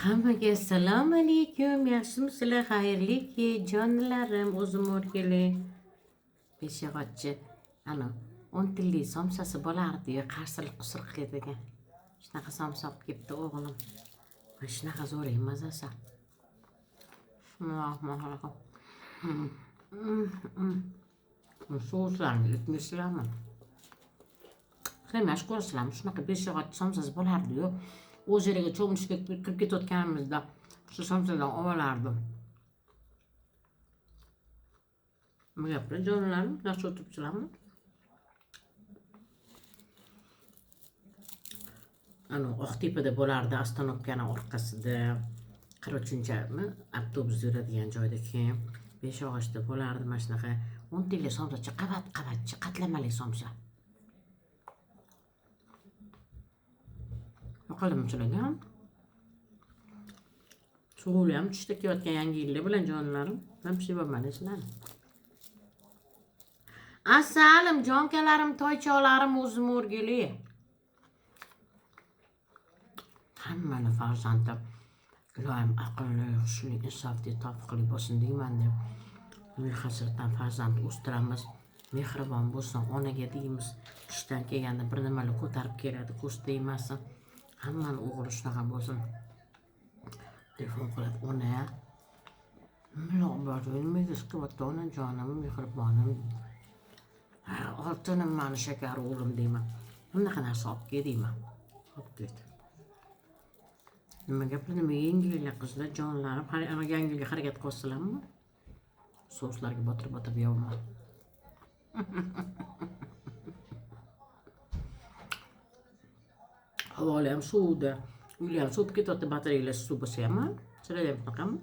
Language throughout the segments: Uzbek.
Hammaga assalomu alaykum. Yaxshimisizlar? Xayrli jonlarim, o'zim o'rgili. Beshog'ochchi ana 10 tilli somsasi bo'lardi-yu, qarshilik qusur qiladigan. Shunaqa somsa olib kelibdi o'g'lim. Mana shunaqa zo'r mazasi. So'zlarni yutmaysizlarmi? Qilmash ko'rsizlarmi? Shunaqa beshog'ochchi somsasi bo'lardi-yu. O'z yeriga cho'mishga kirib ketayotganimizda shu somsadan olardim. Nima gaplar jonlarim? Yaxshi o'tiribsizlarmi? Ana Oqtepada bo'lardi, Astanovkani orqasida 43-mi avtobus yuradigan joyda keyin Beshog'ochda bo'lardi mana shunaqa 10 tilli somsachi, qavatchi, qatlamali somsa. Yoqalimchilagan. So'g'li ham tushda kelayotgan yangi yillar bilan jonlarim. Ham pishib bo'lmadingizlarmi? Assalom jonkalarim, toycholarim, o'zim o'rgili. Hammani farzandi ilohim aqlli, hushli, insofli, topqili bo'lsin deyman deb. Hasratdan farzand o'stiramiz. Mehribon bo'lsin, onaga deymiz. Ishdan kelganda bir nimalar ko'tarib keladi, ko'z tegmasin. Hammani o'g'li shunaqa bo'lsin. Telefon qilib, ona nimaga chiqyapti onajonim, mehribonim. Oltinim mani shakar o'g'lim deyman. Bunaqa narsa olib kel deyman. Olib ket. Nima gaplar, nima yengillar qizlar, jonlarim. Ana yangi yilga harakat qilasizlarmi? So'slarga botirib yeyman. Havola ham suvda. Uylar ham suvib ketyapti, batareyalar suv bo'lsa ham. Sizlar ham shunaqami?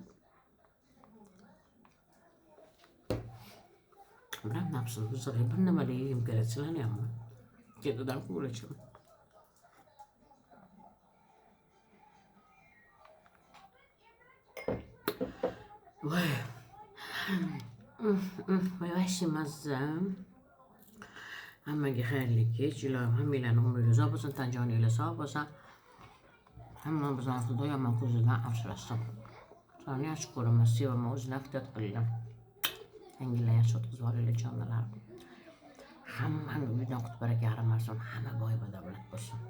Biram nafsim bizga bir nimalar yeyim kerak sizlarni hammi. Ketidan quvlashim. Voy. Voy vashimazza. Hammaga xayrli kech, ilohim hammanglarning umriga uzoq bo'lsin, tan joningiz sog' bo'lsin. Hamma bizni Xudo yomon ko'zidan asrasin. Sizlarni yaxshi ko'raman, sevaman, o'zini ehtiyot qilinglar. Yangilar yaxshi o'tkazib olinglar jonlarim. Hammani uyidan qutib baraka arimasin, hamma boy va davlat bo'lsin.